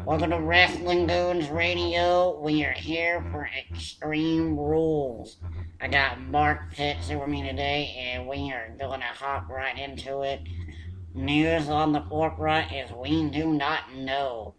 Welcome to Wrestling Goons Radio. We are here for Extreme Rules. I got Mark Pitts with me today, and we are going to hop right into it. News on the forefront is we do not know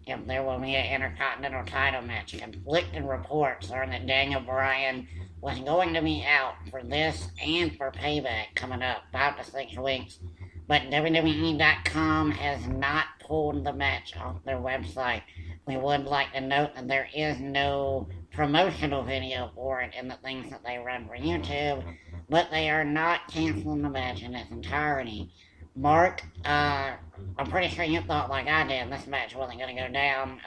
if there will be an Intercontinental title match. Conflicting reports are that Daniel Bryan was going to be out for this and for Payback coming up 5 to 6 weeks. But WWE.com has not pulled the match off their website. We would like to note that there is no promotional video for it in the things that they run for YouTube, but they are not canceling the match in its entirety. Mark, I'm pretty sure you thought like I did this match wasn't going to go down,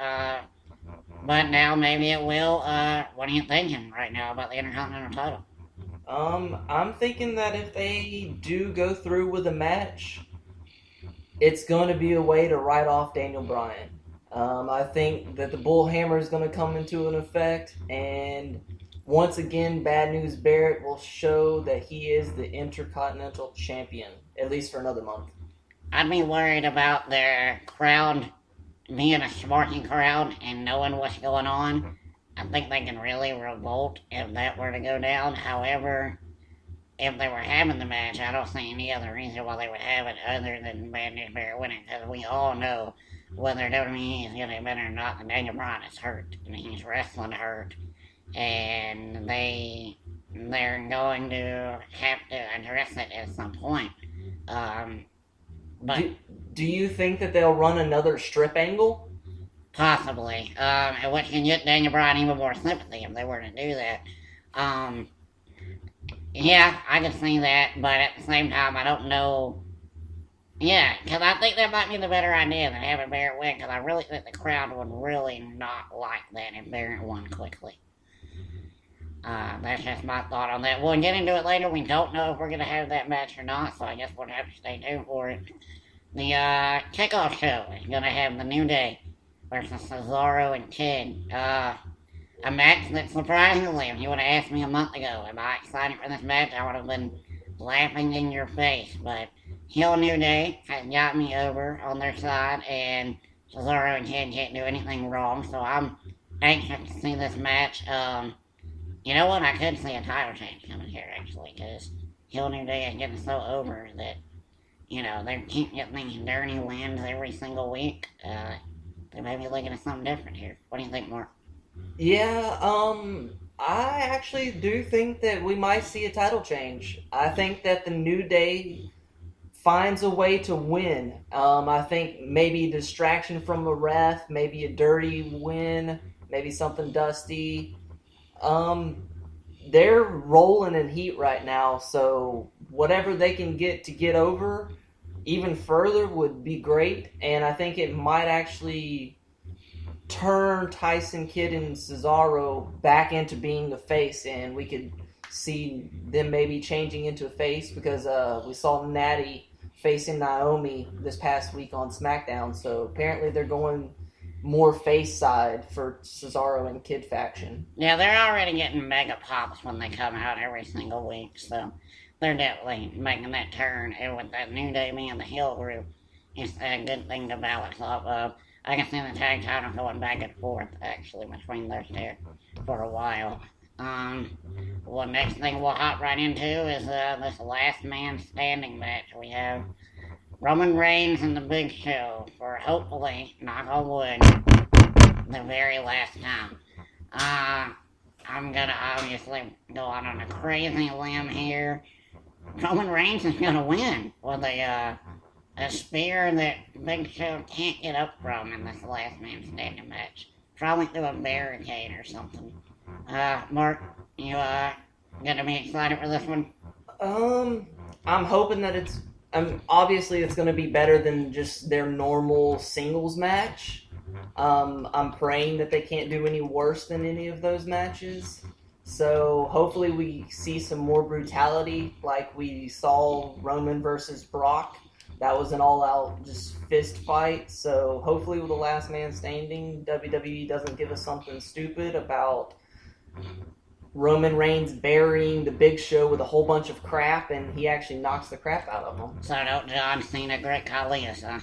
but now maybe it will. What are you thinking right now about the Intercontinental title? I'm thinking that if they do go through with the match, it's going to be a way to write off Daniel Bryan. I think that the Bullhammer is going to come into an effect, and once again, Bad News Barrett will show that he is the Intercontinental Champion, at least for another month. I'd be worried about their crowd being a smarky crowd and knowing what's going on. I think they can really revolt if that were to go down. However, if they were having the match, I don't see any other reason why they would have it other than Bad News Bear winning, because we all know whether WWE is going to win or not, that Daniel Bryan is hurt, and he's wrestling hurt, and they're going to have to address it at some point. But do you think that they'll run another strip angle? possibly, which can get Daniel Bryan even more sympathy if they were to do that. Yeah, I can see that, but at the same time, I don't know. Yeah, because I think that might be the better idea than having Barrett win, because I really think the crowd would really not like that if Barrett won quickly. That's just my thought on that. We'll get into it later. We don't know if we're going to have that match or not, so I guess we'll have to stay tuned for it. The kickoff show is going to have the New Day versus Cesaro and Kid. A match that surprisingly, if you would have asked me a month ago, am I excited for this match, I would have been laughing in your face. But Heel New Day has got me over on their side, and Cesaro and Kid can't do anything wrong, so I'm anxious to see this match. You know what? I could see a title change coming here, actually, because Heel New Day is getting so over that, they keep getting these dirty wins every single week. They may be looking at something different here. What do you think, Mark? Yeah, I actually do think that we might see a title change. I think that the New Day finds a way to win. I think maybe distraction from a ref, maybe a dirty win, maybe something dusty. They're rolling in heat right now, so whatever they can get to get over even further would be great, and I think it might actually turn Tyson Kidd and Cesaro back into being the face, and we could see them maybe changing into a face, because we saw Natty facing Naomi this past week on SmackDown, so apparently they're going more face side for Cesaro and Kid faction. Yeah, they're already getting mega pops when they come out every single week, so they're definitely making that turn. And with that New Day being the heel group, it's a good thing to balance off. I can see the tag title going back and forth, actually, between those two for a while. Well, next thing we'll hop right into is this last man standing match. We have Roman Reigns and the Big Show for, hopefully, knock on wood, the very last time. I'm gonna obviously go out on a crazy limb here. Roman Reigns is gonna win with a spear that Big Show can't get up from in this last man standing match. Probably through a barricade or something. Mark, you gonna be excited for this one? I'm hoping that obviously it's going to be better than just their normal singles match. I'm praying that they can't do any worse than any of those matches. So hopefully we see some more brutality, like we saw Roman versus Brock. That was an all-out just fist fight. So hopefully with the last man standing, WWE doesn't give us something stupid about Roman Reigns burying the Big Show with a whole bunch of crap, and he actually knocks the crap out of him. So don't John Cena, Great Khalias, huh?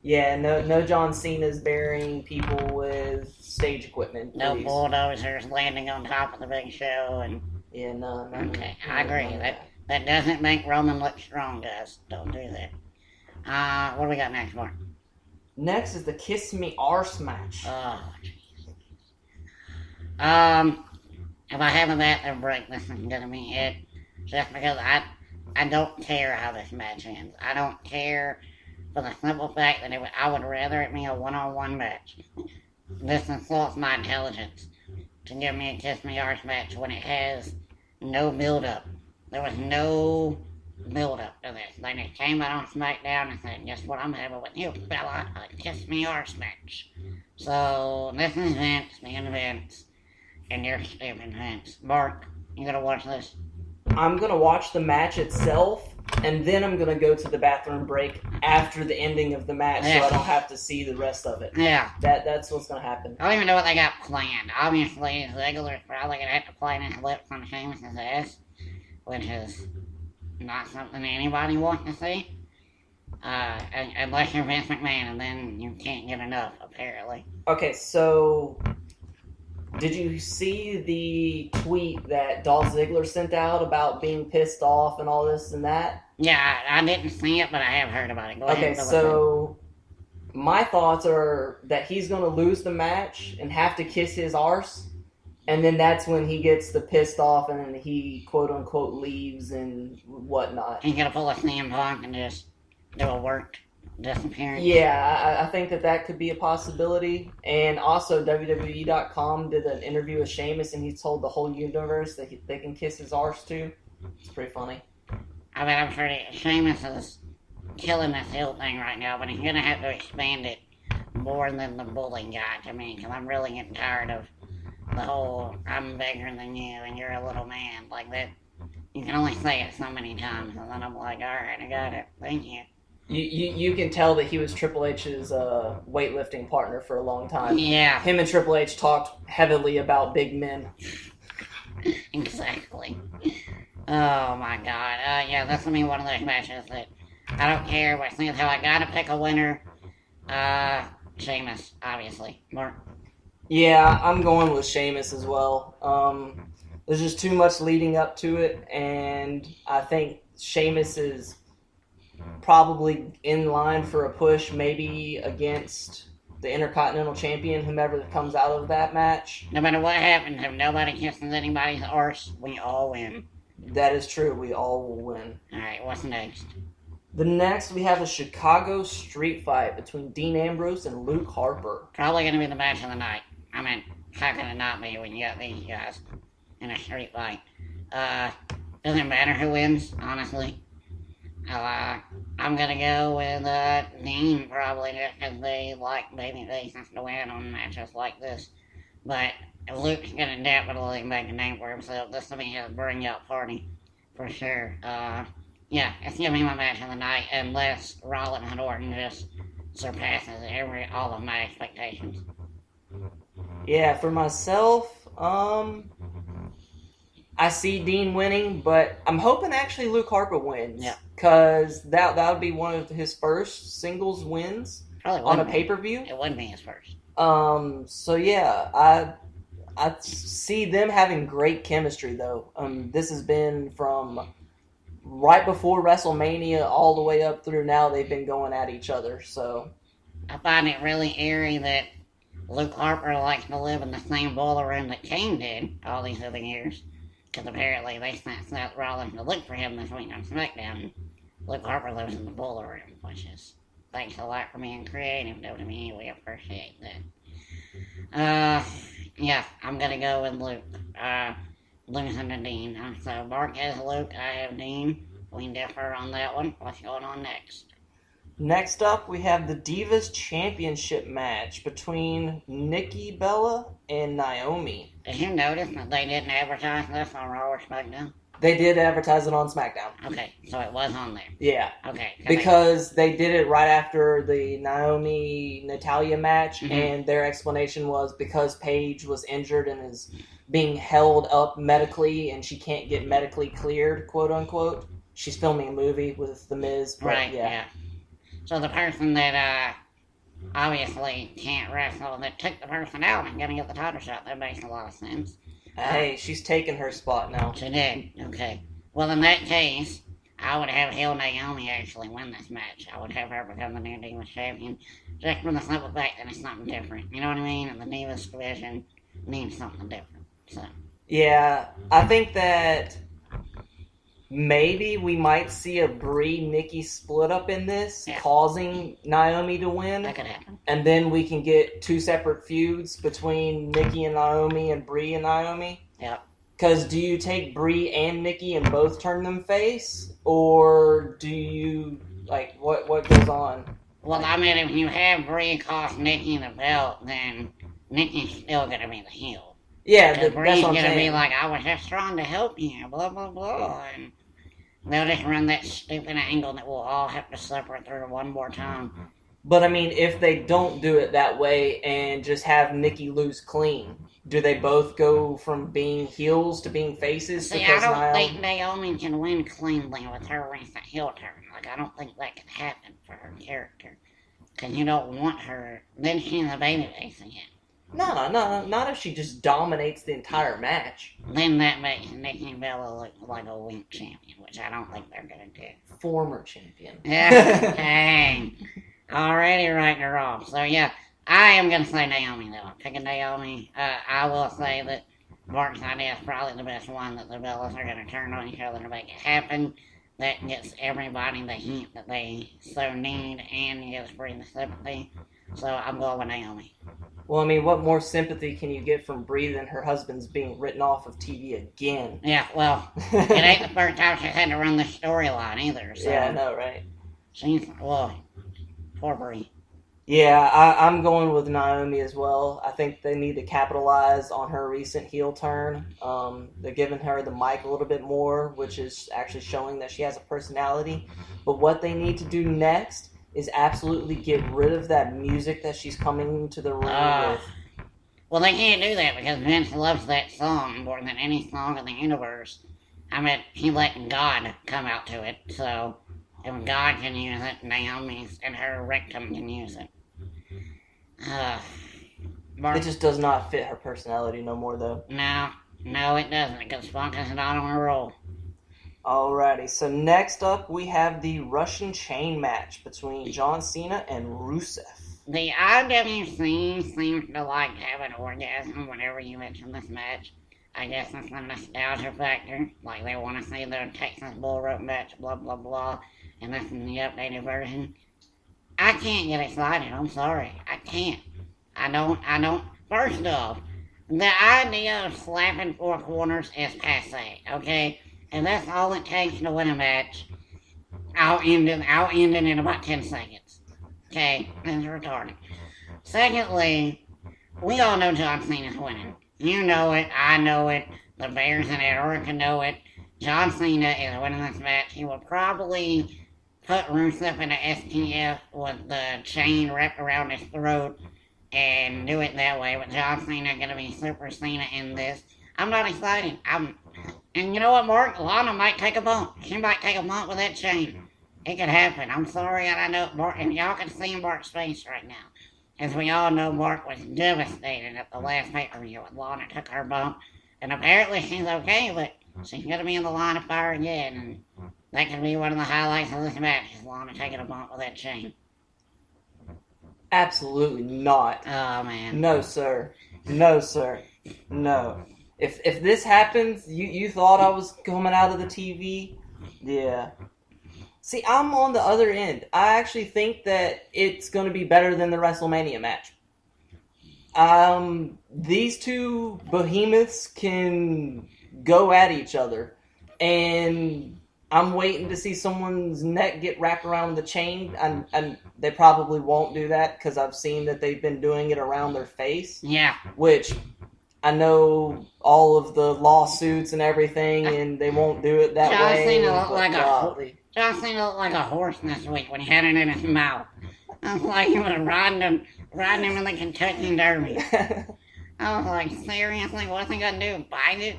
Yeah, no John Cena's burying people with stage equipment. No Please. bulldozers landing on top of the big show. And Yeah, no. okay, I agree. That doesn't make Roman look strong, guys. Don't do that. What do we got next, Mark? Next is the Kiss Me Arse match. Oh, if I have a match of break, this is gonna be it. Just because I don't care how this match ends. I don't care for the simple fact that I would rather it be a one-on-one match. This insults my intelligence to give me a Kiss Me Arse match when it has no build-up. There was no build-up to this. They just came out on SmackDown and said, guess what I'm having with you, fella? A Kiss Me Arse match. So, this is Vince being Vince, and you're stupid, Vince. Mark, you gonna watch this? I'm going to watch the match itself, and then I'm going to go to the bathroom break after the ending of the match so I don't have to see the rest of it. Yeah. That's what's going to happen. I don't even know what they got planned. Obviously, Ziggler's probably going to have to play his lips on Sheamus' ass, which is not something anybody wants to see. Unless you're Vince McMahon, and then you can't get enough, apparently. Okay, so did you see the tweet that Dolph Ziggler sent out about being pissed off and all this and that? Yeah, I didn't see it, but I have heard about it. Go Okay, ahead. so my thoughts are that he's going to lose the match and have to kiss his arse, and then that's when he gets the pissed off and then he quote-unquote leaves and whatnot. He's going to pull a CM Punk and just do a worked disappearance. Yeah, I think that could be a possibility. And also, WWE.com did an interview with Sheamus, and he told the whole universe that they can kiss his arse too. It's pretty funny. I mean, I'm sure Sheamus is killing this heel thing right now, but he's going to have to expand it more than the bullying guy to me, because I'm really getting tired of the whole, I'm bigger than you and you're a little man. Like that, you can only say it so many times, and then I'm like, alright, I got it. Thank you. You can tell that he was Triple H's weightlifting partner for a long time. Yeah. Him and Triple H talked heavily about big men. Exactly. Oh my god. Yeah, this will be one of those matches that I don't care, but seeing how I gotta pick a winner, Sheamus, obviously. Mark? Yeah, I'm going with Sheamus as well. There's just too much leading up to it, and I think Sheamus is probably in line for a push, maybe against the Intercontinental Champion, whomever comes out of that match. No matter what happens, if nobody kisses anybody's arse, we all win. That is true. We all will win. Alright, what's next? The next, we have a Chicago street fight between Dean Ambrose and Luke Harper. Probably gonna be the match of the night. I mean, how can it not be when you got these guys in a street fight? Doesn't matter who wins, honestly. I'm gonna go with Dean probably just because they like baby faces to win on matches like this. But Luke's gonna definitely make a name for himself. This will be his bring out party for sure. Yeah, it's gonna be my match of the night unless Rollins and Orton just surpasses all of my expectations. Yeah, for myself, I see Dean winning, but I'm hoping actually Luke Harper wins. Yeah. Because that would be one of his first singles wins on a pay-per-view. It wouldn't be his first. So yeah, I see them having great chemistry though. This has been from right before WrestleMania all the way up through now. They've been going at each other. So I find it really eerie that Luke Harper likes to live in the same boiler room that Kane did all these other years. Because apparently they sent Seth Rollins to look for him this week on SmackDown. Luke Harper lives in the boiler room, which is thanks a lot for being creative, WWE. We appreciate that. Yeah, I'm gonna go with Luke. Losing to Dean. So Mark has Luke, I have Dean. We differ on that one. What's going on next? Next up, we have the Divas Championship match between Nikki Bella and Naomi. Did you notice that they didn't advertise this on Raw or SmackDown? They did advertise it on SmackDown. Okay, so it was on there. Yeah. Okay. Because they did it right after the Naomi-Natalia match, and their explanation was because Paige was injured and is being held up medically, and she can't get medically cleared, quote-unquote. She's filming a movie with The Miz. Right, yeah. So the person that obviously can't wrestle that took the person out and gonna get the title shot. That makes a lot of sense. Hey, she's taking her spot now. She did. Okay. Well, in that case, I would have Hill Naomi actually win this match. I would have her become the new Divas champion, just for the simple fact that it's something different. You know what I mean? And the Divas division needs something different. So. Yeah, I think that maybe we might see a Brie-Nikki split up in this, causing Naomi to win. That could happen. And then we can get two separate feuds between Nikki and Naomi and Brie and Naomi. Yep. Because do you take Brie and Nikki and both turn them face? Or do you, like, what goes on? Well, I mean, if you have Brie cost Nikki the belt, then Nikki's still going to be the heel. Yeah, Brie's that's what I'm going to saying. be like, I was just trying to help you, blah, blah, blah. And they'll just run that stupid angle that we'll all have to suffer through one more time. But, I mean, if they don't do it that way and just have Nikki lose clean, do they both go from being heels to being faces? See, I don't think Naomi can win cleanly with her recent heel turn. Like, I don't think that can happen for her character. Because you don't want her. Then she's a babyface again. No, not if she just dominates the entire match. Then that makes Nikki Bella look like a weak champion, which I don't think they're going to do. Former champion. Yeah, dang. Already writing her off. So, yeah, I am going to say Naomi, though. I'm picking Naomi. I will say that Mark's idea is probably the best one, that the Bellas are going to turn on each other to make it happen. That gets everybody the heat that they so need and gives Brie the sympathy. So, I'm going with Naomi. Well, I mean, what more sympathy can you get from Brie than her husband's being written off of TV again? Yeah, well, it ain't the first time she's had to run this storyline either. So yeah, I know, right? She's, well, poor Brie. Yeah, I'm going with Naomi as well. I think they need to capitalize on her recent heel turn. They're giving her the mic a little bit more, which is actually showing that she has a personality. But what they need to do next is absolutely get rid of that music that she's coming into the ring with. Well, they can't do that because Vince loves that song more than any song in the universe. I mean, he let God come out to it, so if God can use it, Naomi's and her rectum can use it. It just does not fit her personality no more, though. No, it doesn't, because Funk is not on a roll. Alrighty, so next up we have the Russian chain match between John Cena and Rusev. The IWC seems to like have an orgasm whenever you mention this match. I guess it's a nostalgia factor, like they want to see the Texas Bull Rope match, blah blah blah, and this is the updated version. I can't get excited, I'm sorry, I can't. I don't, first off, the idea of slapping four corners is passe, okay? And that's all it takes to win a match. I'll end it in about 10 seconds. Okay, that's retarded. Secondly, we all know John Cena's winning. You know it, I know it, the Bears in Antarctica know it. John Cena is winning this match. He will probably put Rusev in a STF with the chain wrapped around his throat and do it that way. With John Cena going to be Super Cena in this. I'm not excited. And you know what, Mark? Lana might take a bump. She might take a bump with that chain. It could happen. I'm sorry, and I know Mark, and y'all can see Mark's face right now. As we all know, Mark was devastated at the last pay-per-view when Lana took her bump. And apparently she's okay, but she's going to be in the line of fire again. And that could be one of the highlights of this match, is Lana taking a bump with that chain. Absolutely not. Oh, man. No, sir. No, sir. No. If this happens, you thought I was coming out of the TV? Yeah. See, I'm on the other end. I actually think that it's going to be better than the WrestleMania match. These two behemoths can go at each other. And I'm waiting to see someone's neck get wrapped around the chain. And they probably won't do that because I've seen that they've been doing it around their face. Yeah. Which I know all of the lawsuits and everything, and they won't do it that John way. Cena looked like John Cena looked like a horse this week when he had it in his mouth. I was like he was riding him in the Kentucky Derby. I was like, seriously, what's he gonna do? Bite it?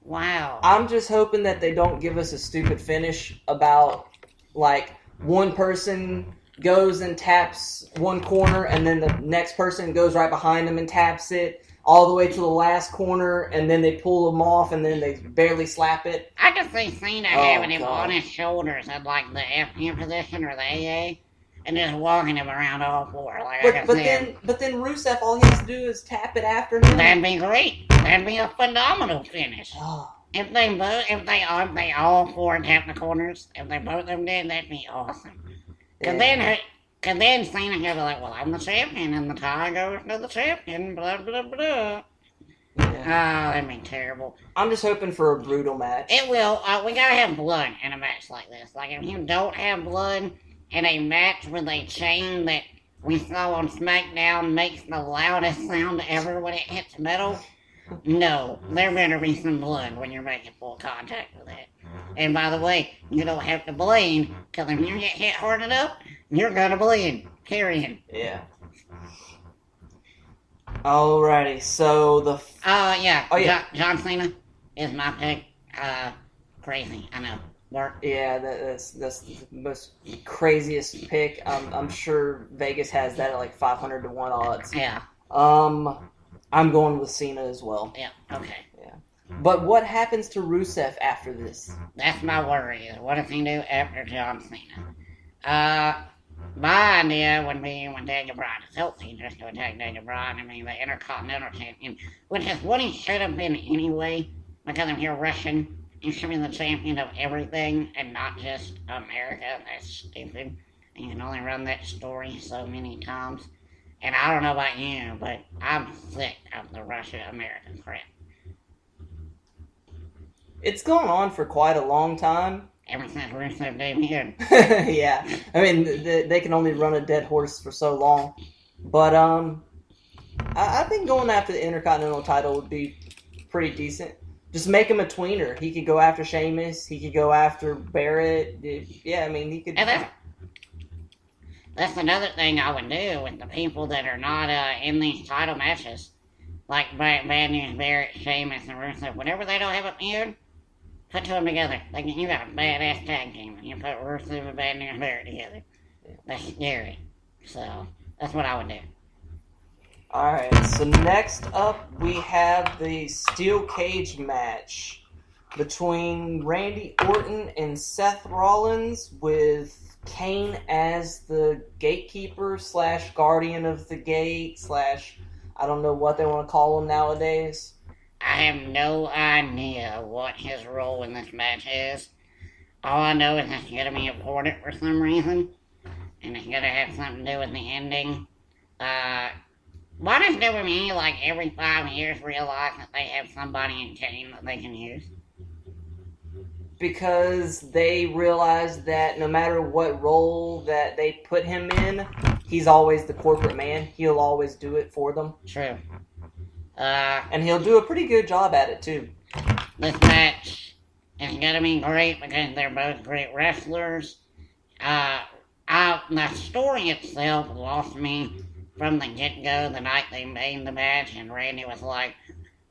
Wow. I'm just hoping that they don't give us a stupid finish about, like, one person goes and taps one corner, and then the next person goes right behind him and taps it all the way to the last corner, and then they pull him off, and then they barely slap it. I can see Cena having him on his shoulders at like the FP position or the AA, and just walking him around all four. Like But then Rusev, all he has to do is tap it after him. That'd be great. That'd be a phenomenal finish. Oh. If they all four tap the corners, if they both of them did, that'd be awesome. Cause then Cena could be like, well, I'm the champion, and the tie goes to the champion, blah, blah, blah. Yeah. Oh, that'd be terrible. I'm just hoping for a brutal match. It will. We gotta have blood in a match like this. Like, if you don't have blood in a match with a chain that we saw on SmackDown makes the loudest sound ever when it hits metal, no, there better be some blood when you're making full contact with it. And by the way, you don't have to bleed, because if you get hit hard enough, you're gonna bleed. Period. Yeah. Alrighty, so the... John Cena is my pick. Crazy, I know. Mark? Yeah, that's the most craziest pick. I'm sure Vegas has that at like 500 to 1 odds. Yeah. I'm going with Cena as well. Yeah, okay. Yeah. But what happens to Rusev after this? That's my worry, is what does he do after John Cena? My idea would be when Daniel Bryan is healthy, just to attack Daniel Bryan. I mean, the Intercontinental Champion, which is what he should have been anyway, because if you're Russian, you should be the champion of everything and not just America. That's stupid. And you can only run that story so many times. And I don't know about you, but I'm sick of the Russia-American crap. It's gone on for quite a long time. Ever since Rusev debuted. Yeah. I mean, they can only run a dead horse for so long. But I think going after the Intercontinental title would be pretty decent. Just make him a tweener. He could go after Sheamus. He could go after Barrett. Yeah, I mean, he could... That's another thing I would do with the people that are not in these title matches. Like Bad News Barrett, Sheamus, and Rusev. Whenever they don't have a feud, put two of them together. Like, you got a badass tag team, and you put Rusev and Bad News Barrett together. That's scary. So, that's what I would do. Alright, so next up we have the Steel Cage match between Randy Orton and Seth Rollins, with Kane as the gatekeeper / guardian of the gate / I don't know what they want to call him nowadays. I have no idea what his role in this match is. All I know is it's going to be important for some reason, and it's going to have something to do with the ending. Why does WWE, like, every 5 years realize that they have somebody in Kane that they can use? Because they realize that no matter what role that they put him in, he's always the corporate man. He'll always do it for them. True. And he'll do a pretty good job at it, too. This match is going to be great because they're both great wrestlers. The story itself lost me from the get-go the night they made the match, and Randy was like,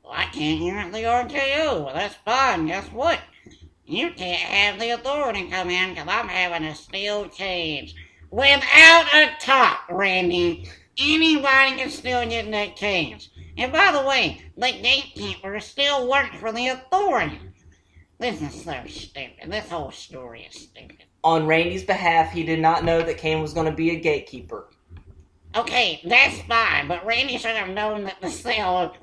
well, I can't use the RKO. Well, that's fine. Guess what? You can't have the authority come in because I'm having a steel cage. Without a top, Randy. Anybody can still get in that cage. And by the way, the gatekeeper still works for the authority. This is so stupid. This whole story is stupid. On Randy's behalf, he did not know that Kane was going to be a gatekeeper. Okay, that's fine, but Randy should have known that the cell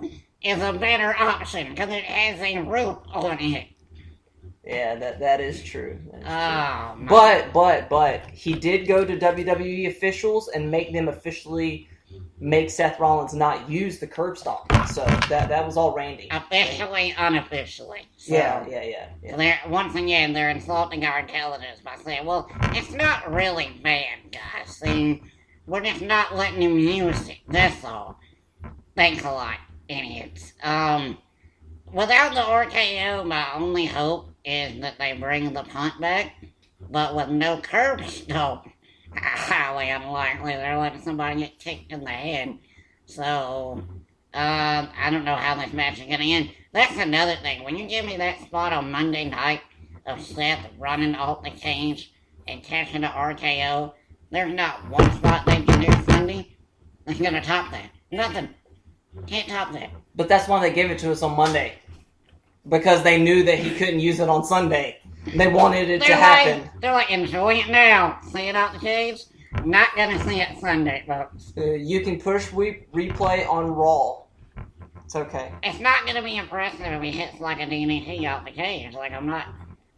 is a better option because it has a roof on it. Yeah, that is true. That is true. But he did go to WWE officials and make them officially make Seth Rollins not use the curb stomp. So that was all Randy. Officially, unofficially. So, yeah. Once again, they're insulting our intelligence by saying, well, it's not really bad, guys. See, we're just not letting him use it. That's all. Thanks a lot, idiots. Without the RKO, my only hope is that they bring the punt back, but with no curb stomp, highly unlikely they're letting somebody get kicked in the head. So, I don't know how this match is going to end. That's another thing. When you give me that spot on Monday night of Seth running off the cage and catching the RKO, There's not one spot they can do Sunday that's gonna top that. Nothing. Can't top that. But that's why they gave it to us on Monday. Because they knew that he couldn't use it on Sunday. They wanted it to happen. They're like, enjoy it now. See it out the cage? Not gonna see it Sunday, folks. You can push replay on Raw. It's okay. It's not gonna be impressive if he hits like a DDT out the cage. Like, I'm not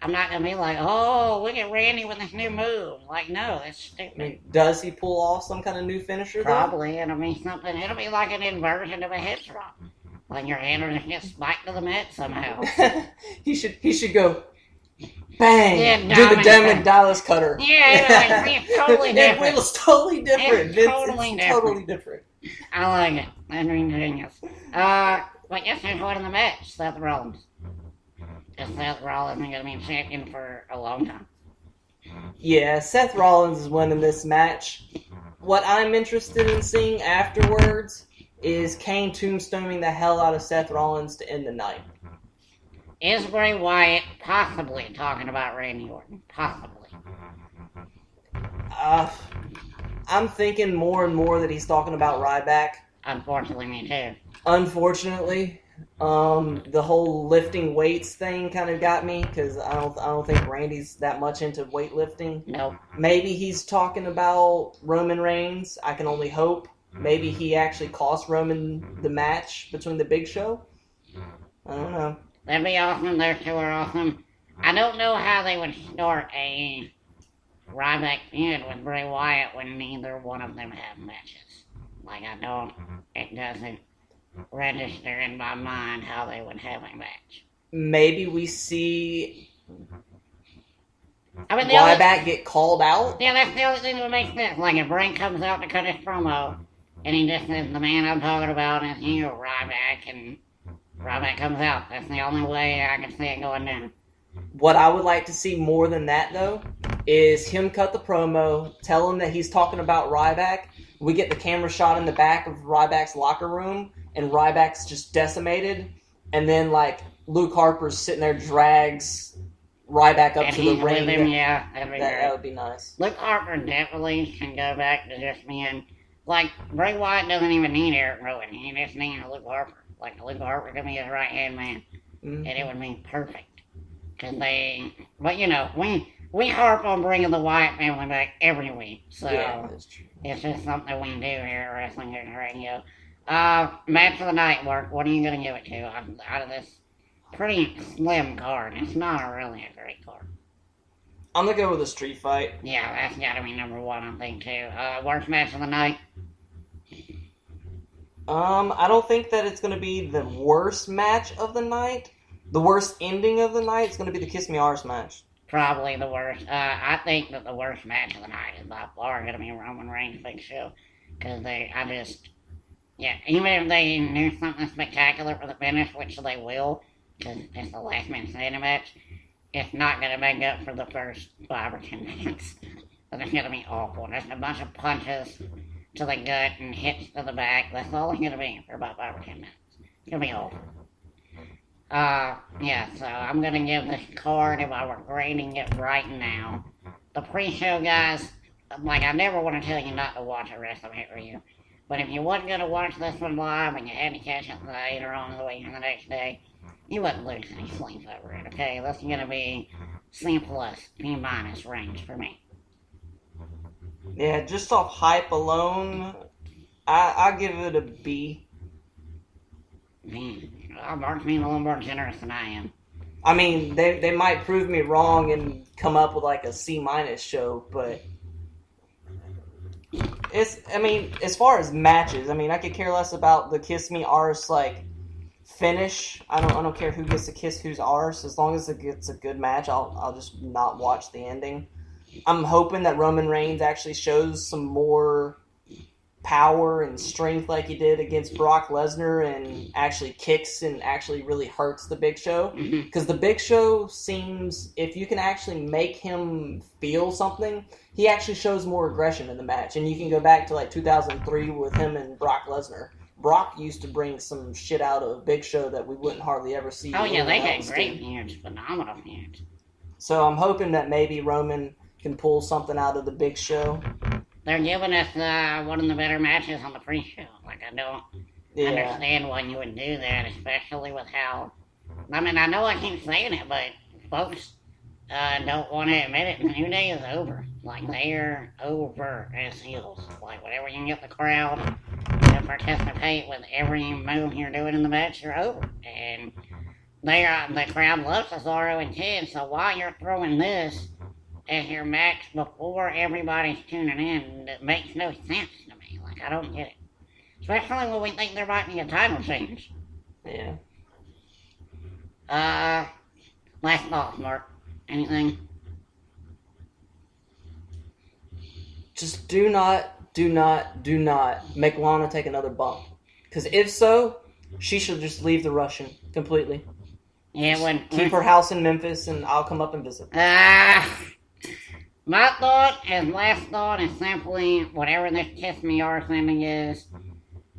gonna be like, oh, look at Randy with this new move. Like, no, that's stupid. I mean, does he pull off some kind of new finisher? Probably. It'll be something. It'll be like an inversion of a head drop. Like your hand will just get spiked to the mat somehow. he should go bang. Yeah, do the Diamond Dallas cutter. Yeah, it's totally different. It was totally different. It's totally different. I like it. That's genius. But guess who's winning the match? Seth Rollins. Because Seth Rollins is going to be champion for a long time. Yeah, Seth Rollins is winning this match. What I'm interested in seeing afterwards is Kane tombstoning the hell out of Seth Rollins to end the night. Is Bray Wyatt possibly talking about Randy Orton? Possibly. I'm thinking more and more that he's talking about Ryback. Unfortunately, me too. Unfortunately, the whole lifting weights thing kind of got me because I don't think Randy's that much into weightlifting. Nope. Maybe he's talking about Roman Reigns. I can only hope. Maybe he actually cost Roman the match between the Big Show. I don't know. That'd be awesome. Those two are awesome. I don't know how they would start a Ryback feud with Bray Wyatt when neither one of them have matches. Like, it doesn't register in my mind how they would have a match. Maybe we see I mean, Ryback get called out? Yeah, that's the only thing that makes sense. Like, if Bray comes out to cut his promo, and he just says, the man I'm talking about is you, Ryback, and Ryback comes out. That's the only way I can see it going down. What I would like to see more than that, though, is him cut the promo, tell him that he's talking about Ryback. We get the camera shot in the back of Ryback's locker room, and Ryback's just decimated. And then, like, Luke Harper's sitting there, drags Ryback up to the ring. Yeah, that would be nice. Luke Harper definitely can go back to just being... Like, Bray Wyatt doesn't even need Eric Rowan. He just needs Luke Harper. Like, Luke Harper could be his right-hand man. Mm-hmm. And it would be perfect. But, you know, we harp on bringing the Wyatt family back every week. So, yeah, that's true. It's just something we do here at Wrestling News Radio. Match of the night, Mark. What are you going to give it to out of this pretty slim card? It's not really a great card. I'm going to go with a street fight. Yeah, that's got to be number one, I think, too. Worst match of the night? I don't think that it's going to be the worst match of the night. The worst ending of the night is going to be the Kiss Me Arse match. Probably the worst. I think that the worst match of the night is by far going to be Roman Reigns Big Show. Because even if they do something spectacular for the finish, which they will, because it's the last man standing match, it's not going to make up for the first 5 or 10 minutes. So it's going to be awful. There's a bunch of punches to the gut and hits to the back. That's all it's going to be for about 5 or 10 minutes. It's going to be awful. So I'm going to give this card, if I were grading it right now, the pre-show guys, like, I never want to tell you not to watch a Wrestling Hit Review, but if you wasn't going to watch this one live and you had to catch it later on in the week or the next day, you wouldn't lose any sleep over it, okay? This is going to be C+, B- range for me. Yeah, just off hype alone, I give it a B. Mark's being a little more generous than I am. I mean, they might prove me wrong and come up with like a C- show, but as far as matches, I could care less about the Kiss Me Arse like finish. I don't care who gets to kiss whose arse, as long as it gets a good match. I'll just not watch the ending. I'm hoping that Roman Reigns actually shows some more power and strength like he did against Brock Lesnar and actually kicks and actually really hurts the Big Show. Because the Big Show seems, if you can actually make him feel something, he actually shows more aggression in the match. And you can go back to like 2003 with him and Brock Lesnar. Brock used to bring some shit out of Big Show that we wouldn't hardly ever see. Oh yeah, they had great feuds, phenomenal feuds. So I'm hoping that maybe Roman can pull something out of the Big Show. they're giving us one of the better matches on the pre-show. Like, I don't understand why you would do that, especially with how. I mean, I know I keep saying it, but folks don't want to admit it. New Day is over. Like, they're over as heels. Like, whenever you can get the crowd to participate with every move you're doing in the match, you're over. And the crowd loves Cesaro and Ted, so while you're throwing this as your match before everybody's tuning in, it makes no sense to me. Like, I don't get it. Especially when we think there might be a title change. Yeah. Last thoughts, Mark. Anything? Just do not make Lana take another bump. Because if so, she should just leave the Russian completely. Yeah, keep her house in Memphis, and I'll come up and visit. My thought and last thought is simply, whatever this kiss me arse ending is,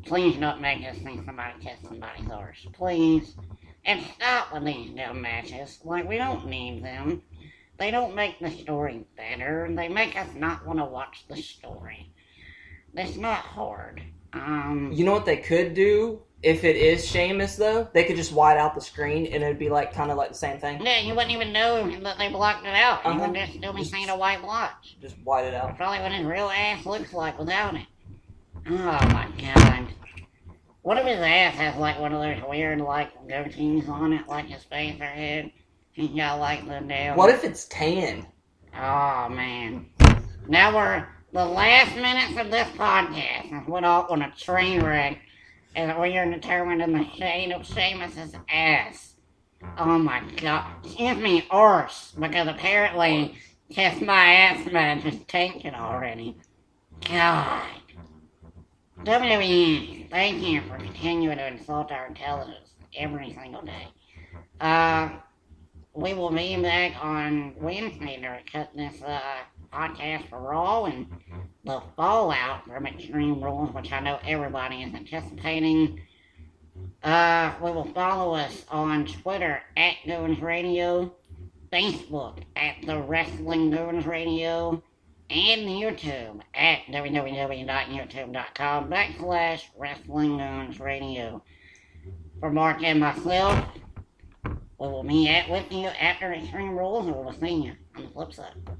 please don't make us think somebody kissed somebody's arse. Please. And stop with these dumb matches. Like, we don't need them. They don't make the story better. They make us not want to watch the story. It's not hard. You know what they could do? If it is Sheamus, though, they could just white out the screen, and it'd be like kind of like the same thing. Yeah, you wouldn't even know that they blocked it out. You would just still be seeing a white blotch. Just white it out. That's probably what his real ass looks like without it. Oh my god. What if his ass has like one of those weird like goatees on it, like his face or head? He's got like the damn. What if it's tan? Oh man. Now we're the last minutes of this podcast has went off on a train wreck. And we are determined in the shade of Sheamus' ass. Oh my god. Excuse me, arse. Because apparently, Kiss My Ass match is taken already. God. WWE, thank you for continuing to insult our intelligence every single day. We will be back on Wednesday to cut this podcast for Raw and the fallout from Extreme Rules, which I know everybody is anticipating. We will follow us on Twitter at Goons Radio, Facebook at The Wrestling Goons Radio, and YouTube at www.youtube.com/Wrestling Goons Radio. For Mark and myself, we will be with you after Extreme Rules, and we will see you on the flip side.